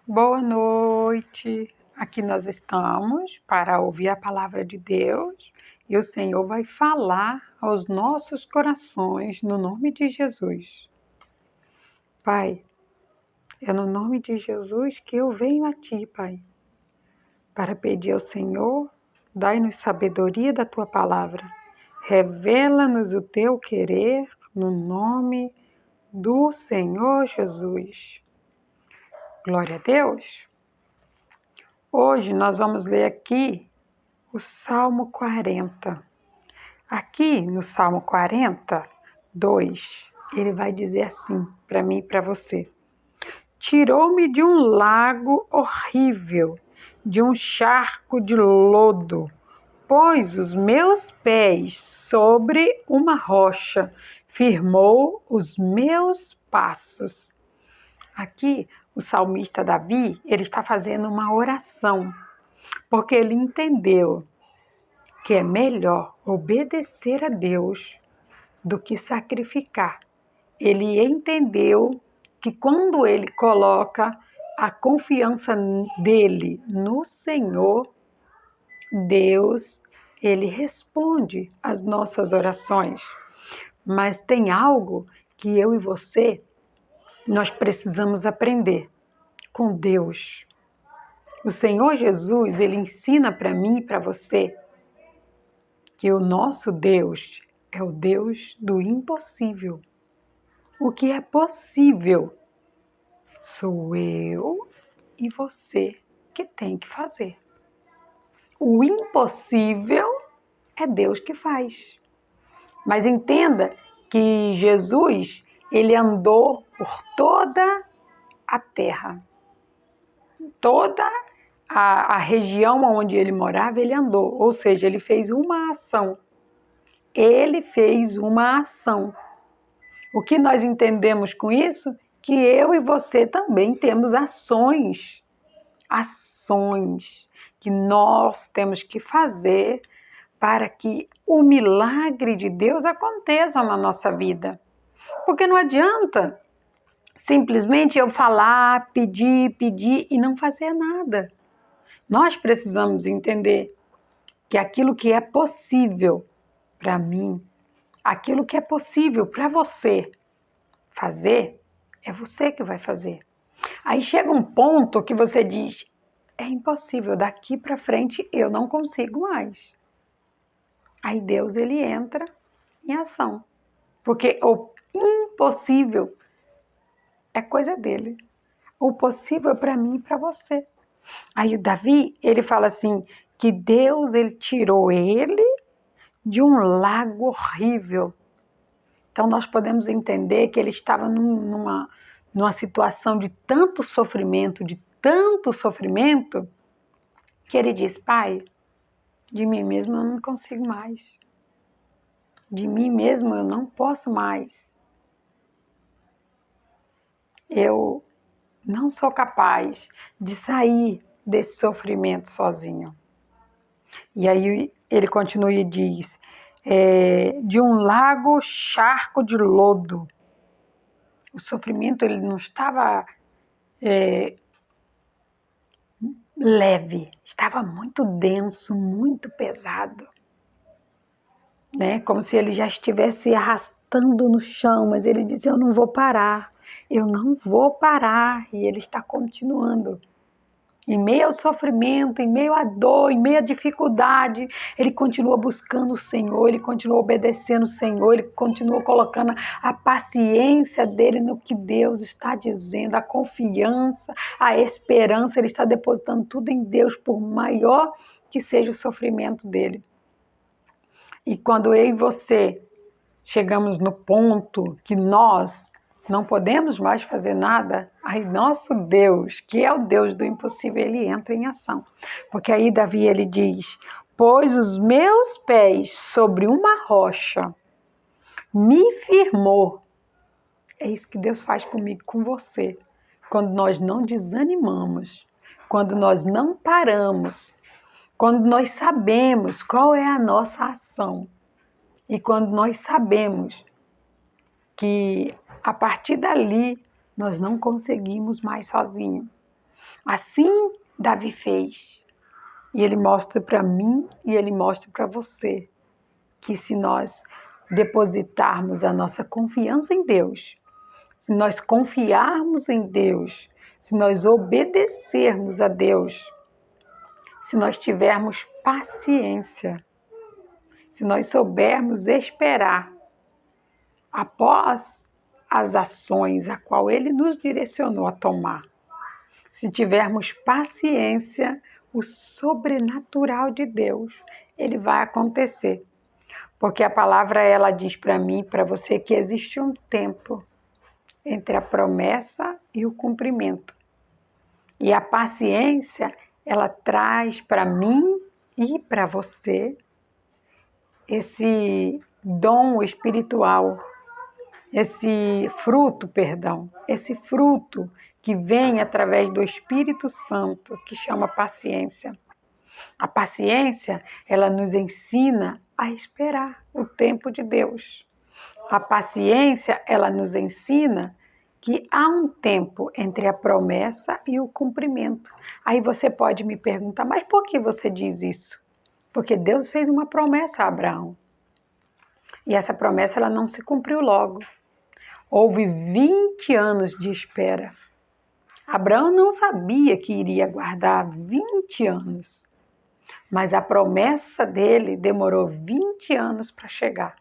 Boa noite. Aqui nós estamos para ouvir a palavra de Deus e o Senhor vai falar aos nossos corações no nome de Jesus. Pai, é no nome de Jesus que eu venho a Ti, Pai, para pedir ao Senhor, dai-nos sabedoria da Tua palavra, revela-nos o Teu querer no nome do Senhor Jesus. Glória a Deus. Hoje nós vamos ler aqui o Salmo 40. Aqui no Salmo 42, ele vai dizer assim para mim e para você: tirou-me de um lago horrível, de um charco de lodo, pôs os meus pés sobre uma rocha, firmou os meus passos. Aqui, o salmista Davi, ele está fazendo uma oração, porque ele entendeu que é melhor obedecer a Deus do que sacrificar. Ele entendeu que quando ele coloca a confiança dele no Senhor, Deus, ele responde às nossas orações. Mas tem algo que eu e você, nós precisamos aprender com Deus. O Senhor Jesus, ele ensina para mim e para você que o nosso Deus é o Deus do impossível. O que é possível sou eu e você que tem que fazer. O impossível é Deus que faz. Mas entenda que Jesus, ele andou por toda a terra. Toda a região onde ele morava, ele andou. Ou seja, ele fez uma ação. Ele fez uma ação. O que nós entendemos com isso? Que eu e você também temos ações que nós temos que fazer para que o milagre de Deus aconteça na nossa vida. Porque não adianta simplesmente eu falar, pedir e não fazer nada. Nós precisamos entender que aquilo que é possível para mim, aquilo que é possível para você fazer, é você que vai fazer. Aí chega um ponto que você diz, é impossível, daqui para frente eu não consigo mais. Aí Deus, ele entra em ação. Porque o impossível é coisa dele. O possível é para mim e para você. Aí o Davi, ele fala assim, que Deus, ele tirou ele de um lago horrível. Então nós podemos entender que ele estava numa situação de tanto sofrimento, que ele diz, Pai, de mim mesmo eu não consigo mais. De mim mesmo eu não posso mais. Eu não sou capaz de sair desse sofrimento sozinho. E aí ele continua e diz, de um lago charco de lodo. O sofrimento ele não estava leve, estava muito denso, muito pesado. Né? Como se ele já estivesse arrastando no chão, mas ele disse, eu não vou parar. E ele está continuando. Em meio ao sofrimento, em meio à dor, em meio à dificuldade, ele continua buscando o Senhor, ele continua obedecendo o Senhor, ele continua colocando a paciência dele no que Deus está dizendo, a confiança, a esperança, ele está depositando tudo em Deus, por maior que seja o sofrimento dele. E quando eu e você chegamos no ponto que nós não podemos mais fazer nada, aí nosso Deus, que é o Deus do impossível, ele entra em ação. Porque aí Davi, ele diz, pôs os meus pés sobre uma rocha, me firmou. É isso que Deus faz comigo, com você. Quando nós não desanimamos, quando nós não paramos, quando nós sabemos qual é a nossa ação e quando nós sabemos que a partir dali nós não conseguimos mais sozinhos. Assim Davi fez. E ele mostra para mim e ele mostra para você que se nós depositarmos a nossa confiança em Deus, se nós confiarmos em Deus, se nós obedecermos a Deus, se nós tivermos paciência, se nós soubermos esperar após as ações a qual Ele nos direcionou a tomar, se tivermos paciência, o sobrenatural de Deus, ele vai acontecer. Porque a palavra, ela diz para mim e para você que existe um tempo entre a promessa e o cumprimento. E a paciência, ela traz para mim e para você esse dom espiritual, esse fruto que vem através do Espírito Santo, que chama paciência. A paciência, ela nos ensina a esperar o tempo de Deus. A paciência, ela nos ensina que há um tempo entre a promessa e o cumprimento. Aí você pode me perguntar, mas por que você diz isso? Porque Deus fez uma promessa a Abraão. E essa promessa, ela não se cumpriu logo. Houve 20 anos de espera. Abraão não sabia que iria aguardar 20 anos, mas a promessa dele demorou 20 anos para chegar,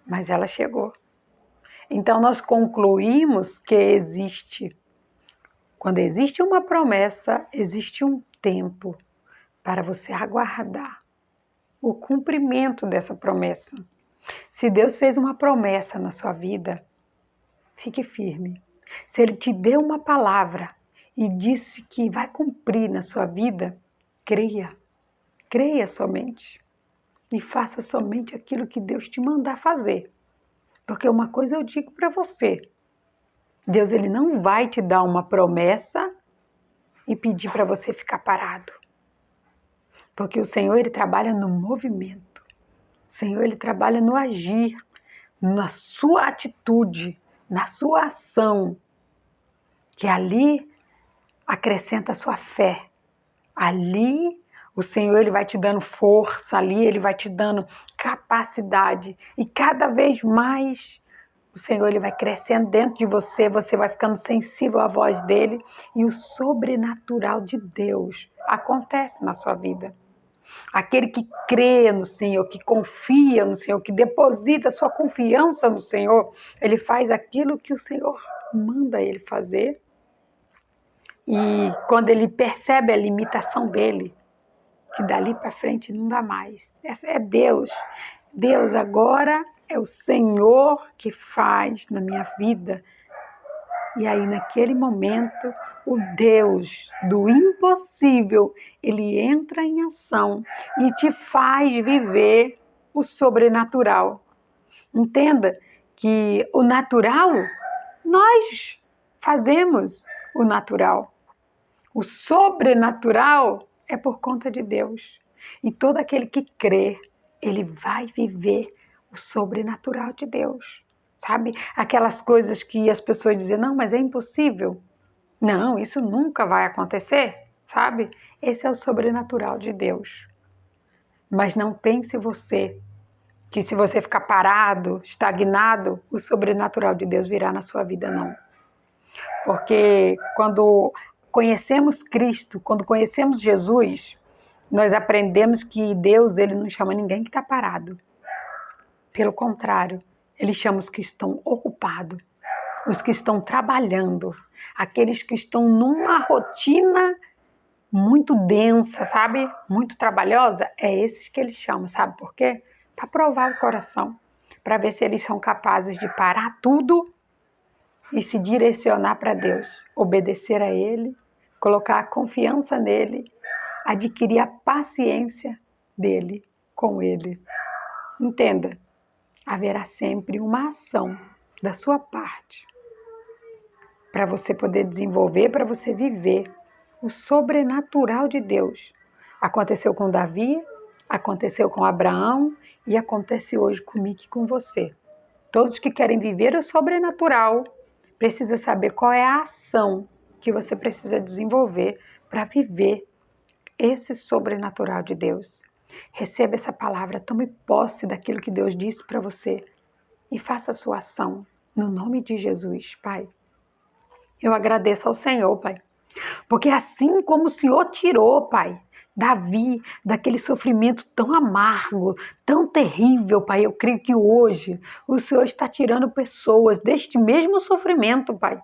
mas ela chegou. Então nós concluímos que quando existe uma promessa, existe um tempo para você aguardar o cumprimento dessa promessa. Se Deus fez uma promessa na sua vida, fique firme. Se Ele te deu uma palavra e disse que vai cumprir na sua vida, creia. Creia somente. E faça somente aquilo que Deus te mandar fazer. Porque uma coisa eu digo para você. Deus, ele não vai te dar uma promessa e pedir para você ficar parado. Porque o Senhor, ele trabalha no movimento. O Senhor, ele trabalha no agir, na sua atitude, na sua ação, que ali acrescenta a sua fé. Ali o Senhor, ele vai te dando força, ali ele vai te dando capacidade. E cada vez mais o Senhor, ele vai crescendo dentro de você, você vai ficando sensível à voz dele e o sobrenatural de Deus acontece na sua vida. Aquele que crê no Senhor, que confia no Senhor, que deposita sua confiança no Senhor, ele faz aquilo que o Senhor manda ele fazer. E quando ele percebe a limitação dele, que dali para frente não dá mais. Essa é Deus. Deus agora é o Senhor que faz na minha vida. E aí naquele momento, o Deus do impossível, ele entra em ação e te faz viver o sobrenatural. Entenda que o natural, nós fazemos o natural. O sobrenatural é por conta de Deus. E todo aquele que crê, ele vai viver o sobrenatural de Deus. Sabe? Aquelas coisas que as pessoas dizem, não, mas é impossível. Não, isso nunca vai acontecer, sabe? Esse é o sobrenatural de Deus. Mas não pense você que se você ficar parado, estagnado, o sobrenatural de Deus virá na sua vida, não. Porque quando conhecemos Cristo, quando conhecemos Jesus, nós aprendemos que Deus, ele não chama ninguém que está parado. Pelo contrário, ele chama os que estão ocupados, os que estão trabalhando, aqueles que estão numa rotina muito densa, sabe? Muito trabalhosa. É esses que ele chama, sabe por quê? Para provar o coração, para ver se eles são capazes de parar tudo e se direcionar para Deus, obedecer a Ele, colocar a confiança nele, adquirir a paciência dele com Ele. Entenda, haverá sempre uma ação da sua parte para você poder desenvolver, para você viver o sobrenatural de Deus. Aconteceu com Davi, aconteceu com Abraão e acontece hoje comigo e com você. Todos que querem viver o sobrenatural precisam saber qual é a ação que você precisa desenvolver para viver esse sobrenatural de Deus. Receba essa palavra, tome posse daquilo que Deus disse para você e faça a sua ação no nome de Jesus, Pai. Eu agradeço ao Senhor, Pai, porque assim como o Senhor tirou, Pai, Davi daquele sofrimento tão amargo, tão terrível, Pai, eu creio que hoje o Senhor está tirando pessoas deste mesmo sofrimento, Pai,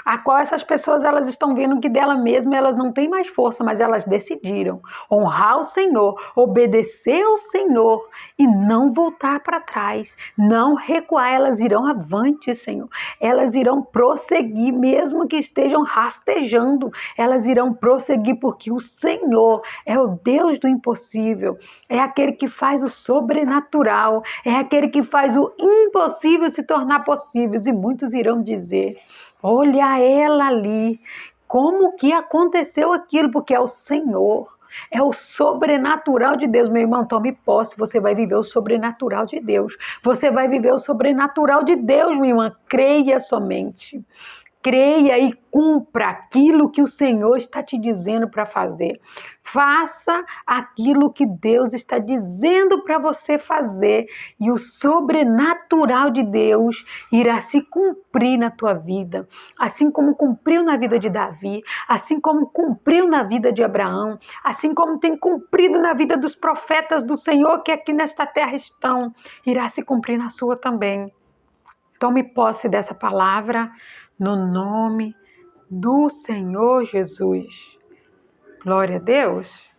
a qual essas pessoas elas estão vendo que dela mesma elas não têm mais força, mas elas decidiram honrar o Senhor, obedecer ao Senhor e não voltar para trás, não recuar, elas irão avante, Senhor, elas irão prosseguir, mesmo que estejam rastejando, elas irão prosseguir porque o Senhor é o Deus do impossível, é aquele que faz o sobrenatural, é aquele que faz o impossível se tornar possível, e muitos irão dizer: olha ela ali, como que aconteceu aquilo? Porque é o Senhor, é o sobrenatural de Deus. Meu irmão, tome posse, você vai viver o sobrenatural de Deus. Você vai viver o sobrenatural de Deus, minha irmã, creia somente. Creia e cumpra aquilo que o Senhor está te dizendo para fazer. Faça aquilo que Deus está dizendo para você fazer e o sobrenatural de Deus irá se cumprir na tua vida, assim como cumpriu na vida de Davi, assim como cumpriu na vida de Abraão, assim como tem cumprido na vida dos profetas do Senhor que aqui nesta terra estão, irá se cumprir na sua também. Tome posse dessa palavra no nome do Senhor Jesus. Glória a Deus.